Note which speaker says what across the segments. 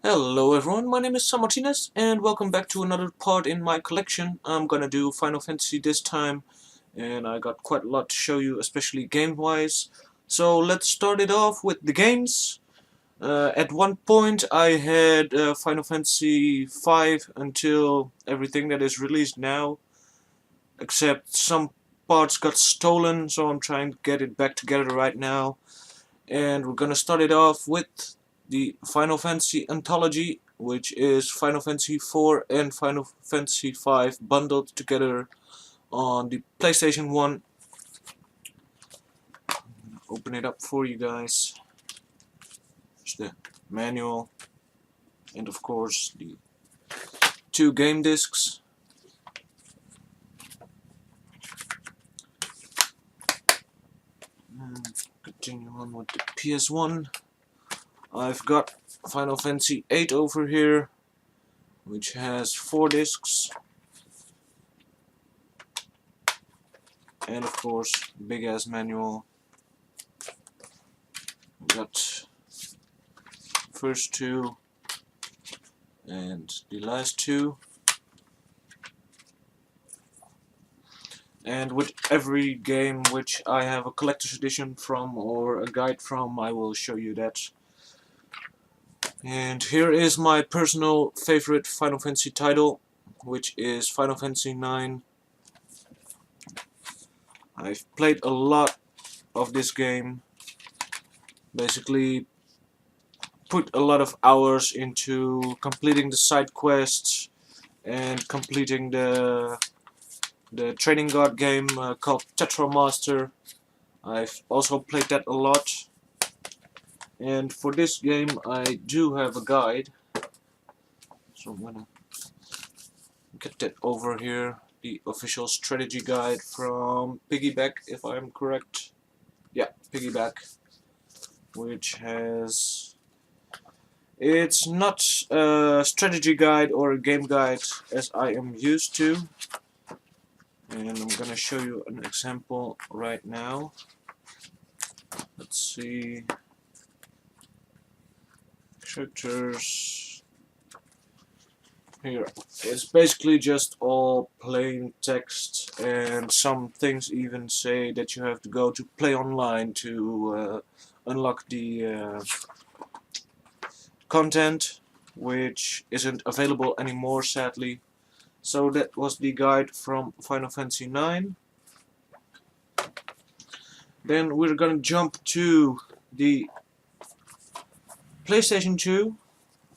Speaker 1: Hello everyone, my name is sanmartinez and welcome back to another part in my collection. I'm gonna do Final Fantasy this time, and I got quite a lot to show you, especially game-wise. So let's start it off with the games. At one point I had Final Fantasy 5 until everything that is released now, except some parts got stolen, so I'm trying to get it back together right now. And we're gonna start it off with the Final Fantasy Anthology, which is Final Fantasy 4 and Final Fantasy 5 bundled together on the PlayStation 1. Open it up for you guys. There's the manual, and of course the two game discs. And continue on with the PS1. I've got Final Fantasy 8 over here, which has 4 discs. And of course, big ass manual. We got first two and the last two. And with every game which I have a collector's edition from or a guide from, I will show you that. And here is my personal favorite Final Fantasy title, which is Final Fantasy 9. I've played a lot of this game, basically put a lot of hours into completing the side quests and completing the trading card game called Tetramaster. I've also played that a lot, and for this game I do have a guide, so I'm gonna get that over here. The official strategy guide from Piggyback, if I'm correct. Yeah, Piggyback, which has... It's not a strategy guide or a game guide as I am used to, and I'm gonna show you an example right now. Let's see. Characters. Here. It's basically just all plain text, and some things even say that you have to go to play online to unlock the content, which isn't available anymore, sadly. So that was the guide from Final Fantasy 9. Then we're gonna jump to the PlayStation 2.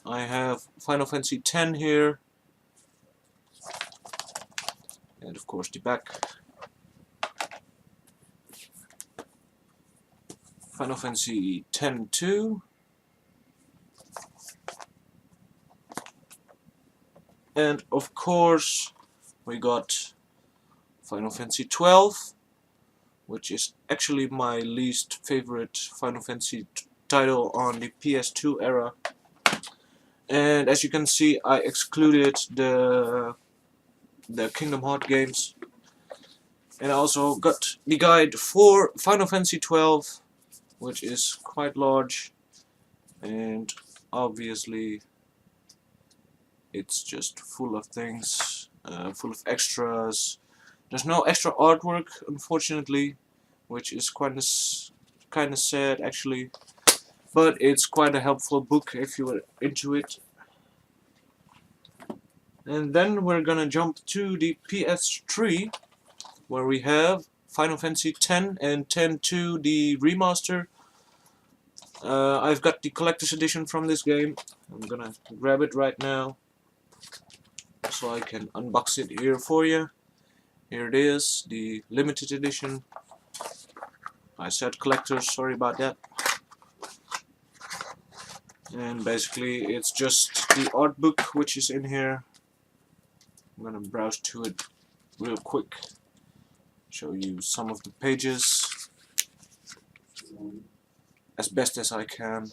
Speaker 1: I have Final Fantasy X here, and of course the back. Final Fantasy X-2, and of course we got Final Fantasy 12, which is actually my least favorite Final Fantasy title on the PS2 era. And as you can see, I excluded the Kingdom Hearts games. And I also got the guide for Final Fantasy 12, which is quite large, and obviously it's just full of things, full of extras. There's no extra artwork, unfortunately, which is kind of sad actually, but it's quite a helpful book if you are into it. And then we're gonna jump to the PS3, where we have Final Fantasy X and X-2, the remaster. I've got the collector's edition from this game. I'm gonna grab it right now so I can unbox it here for you. Here it is, the limited edition. I said collector's, sorry about that. And basically it's just the art book which is in here. I'm gonna browse to it real quick, show you some of the pages as best as I can.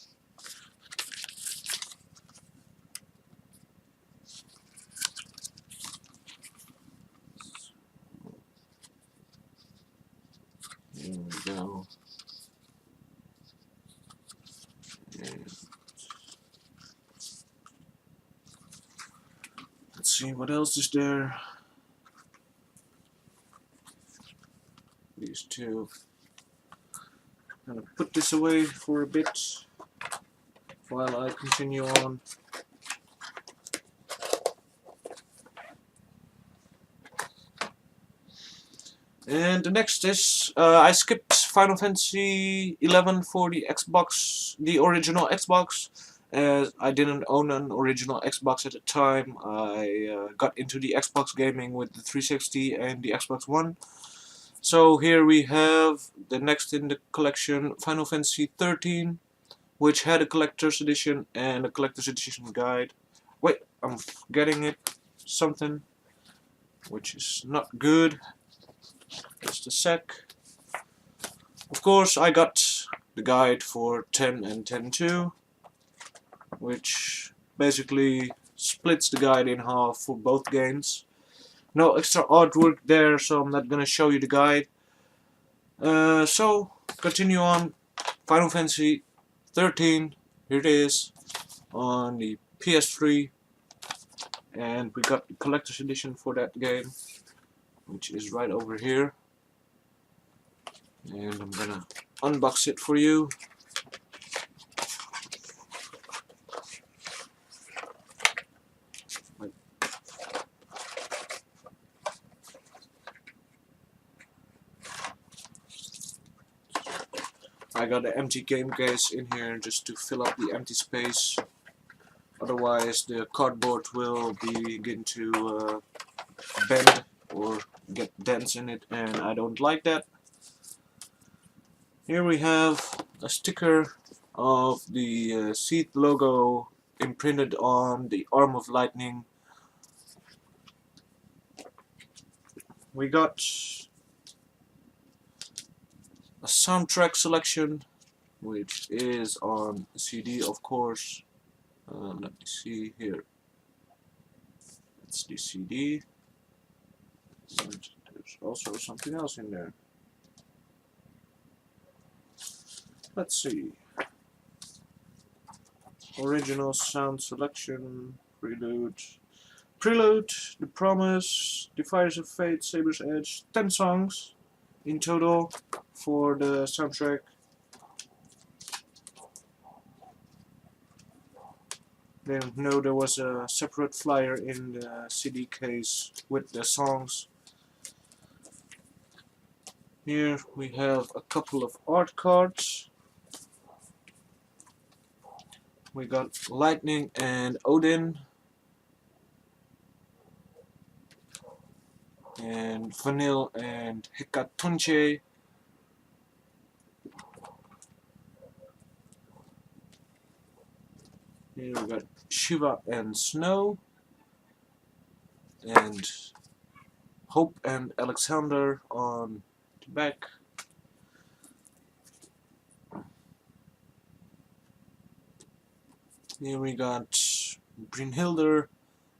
Speaker 1: Here we go. And see what else is there. These two. I'm gonna put this away for a bit while I continue on. And the next is I skipped Final Fantasy 11 for the Xbox, the original Xbox, as I didn't own an original Xbox at the time. I got into the Xbox gaming with the 360 and the Xbox One. So here we have the next in the collection, Final Fantasy 13, which had a collector's edition and a collector's edition guide. Wait, I'm forgetting it. Something which is not good. Just a sec. Of course, I got the guide for 10 and 10.2, which basically splits the guide in half for both games. No extra artwork there, so I'm not gonna show you the guide. So, continue on. Final Fantasy 13, here it is, on the PS3, and we got the collector's edition for that game, which is right over here. And I'm gonna unbox it for you. I got an empty game case in here just to fill up the empty space. Otherwise the cardboard will begin to bend or get dents in it, and I don't like that. Here we have a sticker of the Seed logo imprinted on the arm of lightning. We got a soundtrack selection, which is on CD, of course. Let me see here. That's the CD. And there's also something else in there. Let's see. Original sound selection, prelude. Prelude, The Promise, The Fires of Fate, Saber's Edge, 10 songs in total for the soundtrack. Didn't know there was a separate flyer in the CD case with the songs. Here we have a couple of art cards. We got Lightning and Odin, and Vanille and Hekatonche. Here we got Shiva and Snow, and Hope and Alexander on the back. Here we got Brynhilder,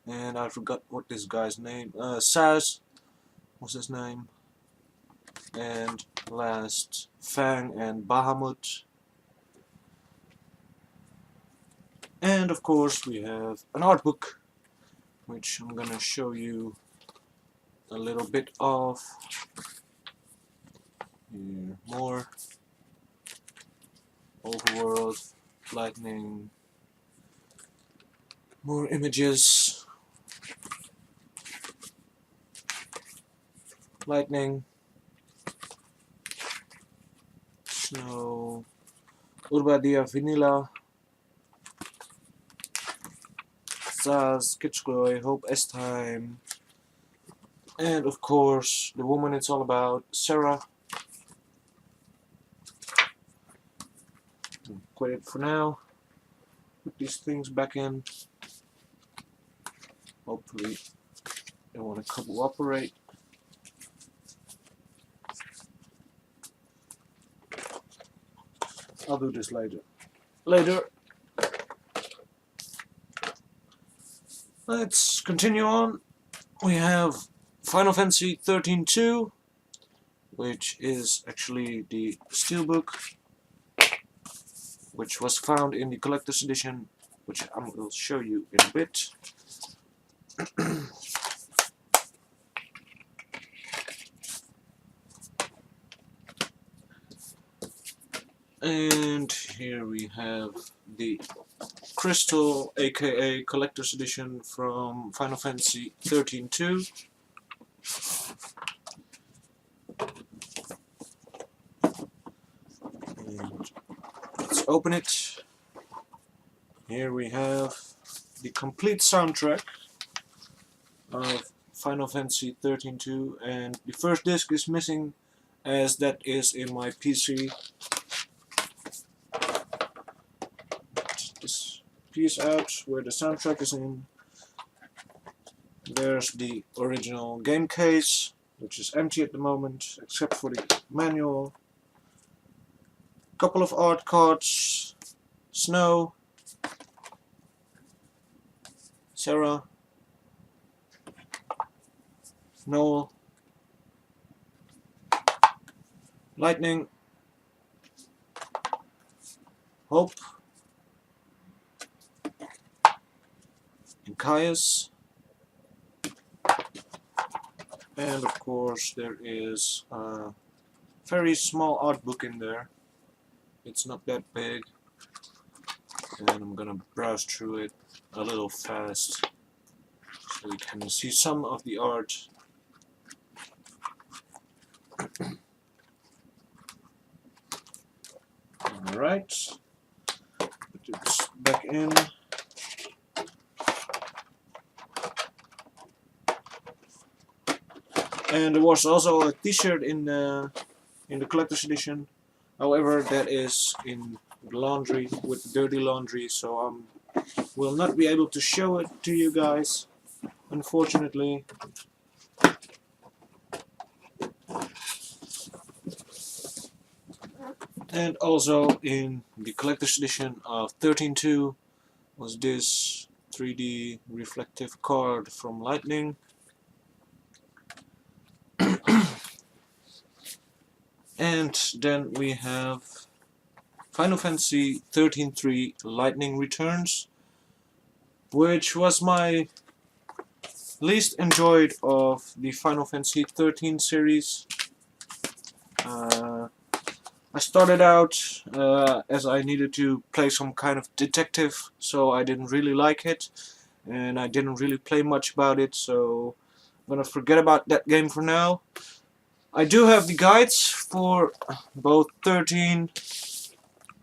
Speaker 1: and I forgot what this guy's name, Saz was his name, and last Fang and Bahamut. And of course we have an art book, which I'm gonna show you a little bit of. Here, more overworld, lightning, more images, lightning, snow, Urba dia Vanilla, Zaz, Kitschkloy, Hope S-Time, and of course the woman it's all about, Sarah. Quit it for now. Put these things back in. Hopefully they want to cooperate. I'll do this later. Let's continue on. We have Final Fantasy 13-2, which is actually the steelbook, which was found in the collector's edition, which I will show you in a bit. And here we have the Crystal, aka Collector's Edition from Final Fantasy 13-2. And let's open it. Here we have the complete soundtrack of Final Fantasy 13-2, and the first disc is missing, as that is in my PC. This piece out where the soundtrack is in. There's the original game case, which is empty at the moment, except for the manual. Couple of art cards. Snow, Sarah, Noel, Lightning, Hope, and Caius. And of course there is a very small art book in there. It's not that big, and I'm gonna browse through it a little fast so you can see some of the art. Alright, put it back in. And there was also a t-shirt in the collector's edition. However, that is in the laundry with the dirty laundry, so will not be able to show it to you guys, unfortunately. And also in the collector's edition of 13-2 was this 3D reflective card from Lightning. And then we have Final Fantasy 13-3 Lightning Returns, which was my least enjoyed of the Final Fantasy 13 series. I started out as I needed to play some kind of detective, so I didn't really like it, and I didn't really play much about it, so I'm gonna forget about that game for now. I do have the guides for both 13,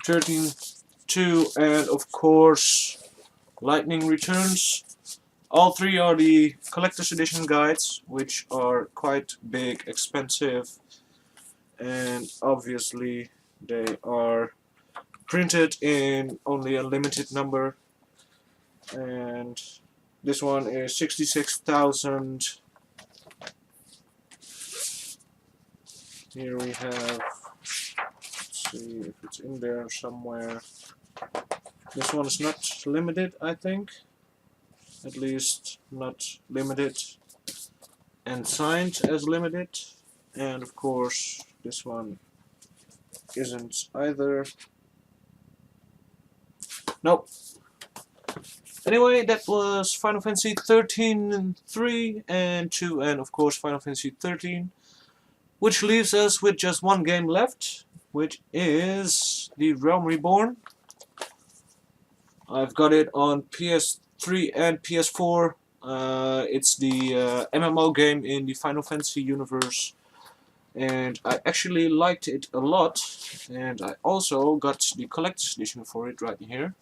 Speaker 1: 13-2, and of course Lightning Returns. All three are the collector's edition guides, which are quite big, expensive, and obviously they are printed in only a limited number. And this one is 66,000. Here we have, let's see if it's in there somewhere. This one is not limited, I think. At least not limited and signed as limited. And of course this one isn't either. Nope. Anyway, that was Final Fantasy 13-3 and 2, and of course Final Fantasy 13. Which leaves us with just one game left, which is The Realm Reborn. I've got it on PS3 and PS4. It's the MMO game in the Final Fantasy universe, and I actually liked it a lot, and I also got the collector's edition for it right here.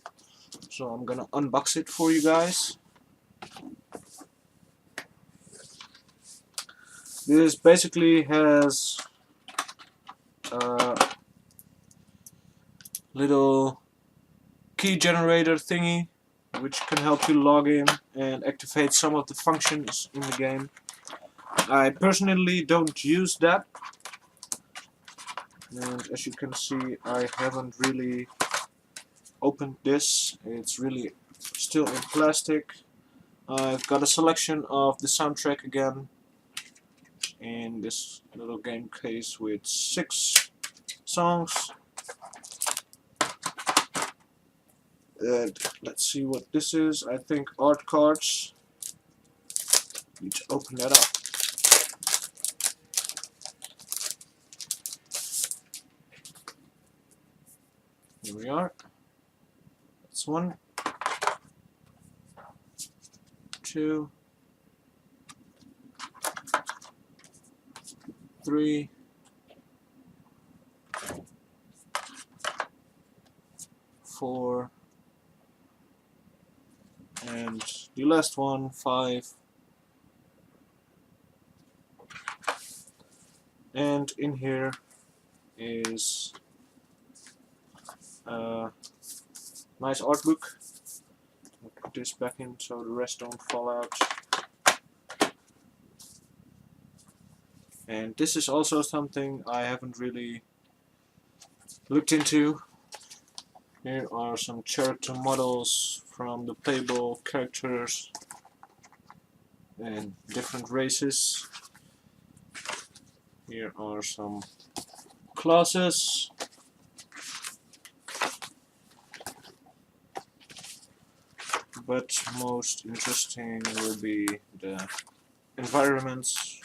Speaker 1: So I'm gonna unbox it for you guys. This basically has a little key generator thingy which can help you log in and activate some of the functions in the game. I personally don't use that, and as you can see I haven't really opened this. It's really still in plastic. I've got a selection of the soundtrack again in this little game case with 6 songs. And let's see what this is. I think art cards. Need to open that up. Here we are. That's 1, 2, 3, 4, and the last one, 5. And in here is a nice art book. I'll put this back in so the rest don't fall out. And this is also something I haven't really looked into. Here are some character models from the playable characters and different races. Here are some classes. But most interesting will be the environments,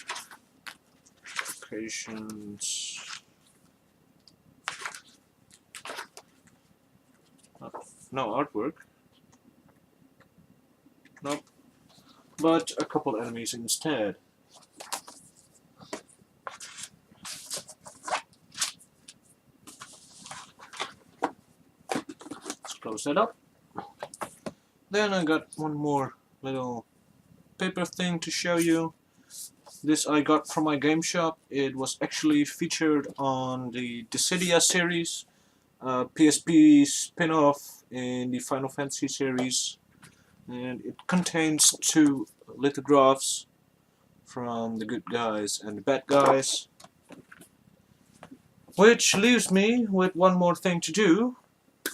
Speaker 1: locations. No artwork. Nope. But a couple enemies instead. Let's close that up. Then I got one more little paper thing to show you. This I got from my game shop. It was actually featured on the Dissidia series, PSP spin-off in the Final Fantasy series, and it contains 2 lithographs from the good guys and the bad guys, which leaves me with one more thing to do,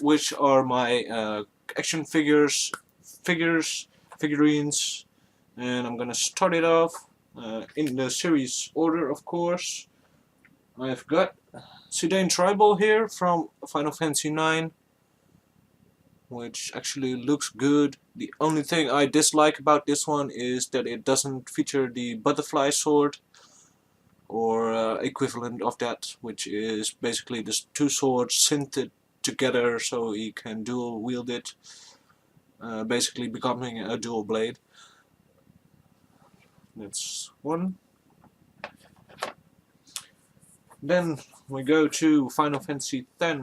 Speaker 1: which are my action figurines, and I'm gonna start it off in the series order, of course. I've got Sedaine Tribal here from Final Fantasy IX, which actually looks good. The only thing I dislike about this one is that it doesn't feature the butterfly sword, or equivalent of that, which is basically just 2 swords synthed together so he can dual wield it, basically becoming a dual blade. That's 1. Then we go to Final Fantasy X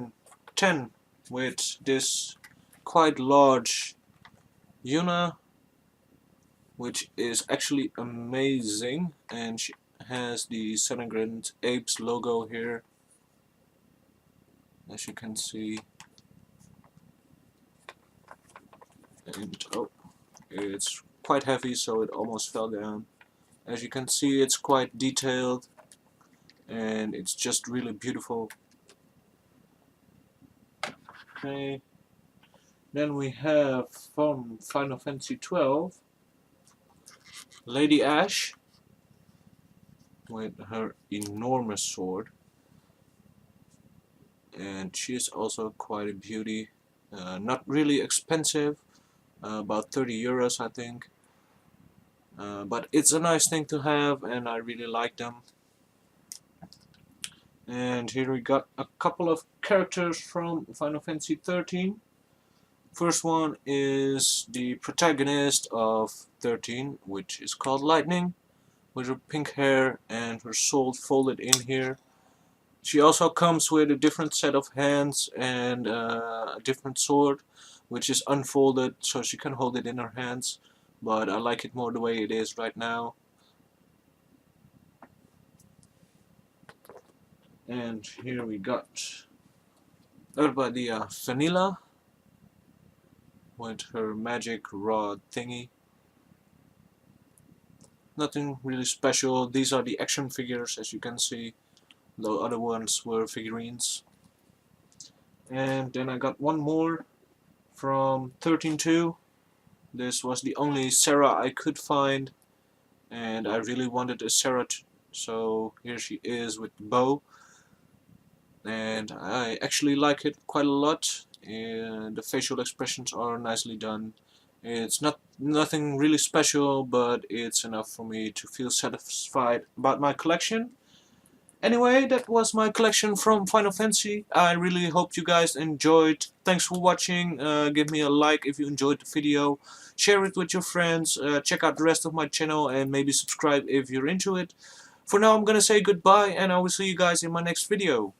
Speaker 1: with this quite large Yuna, which is actually amazing, and she has the Senegrant Apes logo here, as you can see. And oh, it's quite heavy, so it almost fell down. As you can see, it's quite detailed, and it's just really beautiful. Okay. Then we have from Final Fantasy XII, Lady Ashe with her enormous sword, and she is also quite a beauty. Not really expensive, about 30 euros I think, but it's a nice thing to have, and I really like them. And here we got a couple of characters from Final Fantasy XIII. First one is the protagonist of 13, which is called Lightning, with her pink hair and her sword folded in here. She also comes with a different set of hands and a different sword, which is unfolded so she can hold it in her hands, but I like it more the way it is right now. And here we got Urbadia Vanilla with her magic rod thingy. Nothing really special. These are the action figures, as you can see. The other ones were figurines. And then I got one more from 13.2. This was the only Sarah I could find, and I really wanted a Sarah, so here she is with the bow. And I actually like it quite a lot, and the facial expressions are nicely done, It's nothing really special, but it's enough for me to feel satisfied about my collection. Anyway, that was my collection from Final Fantasy. I really hope you guys enjoyed. Thanks for watching. Give me a like if you enjoyed the video. Share it with your friends. Check out the rest of my channel and maybe subscribe if you're into it. For now, I'm gonna say goodbye, and I will see you guys in my next video.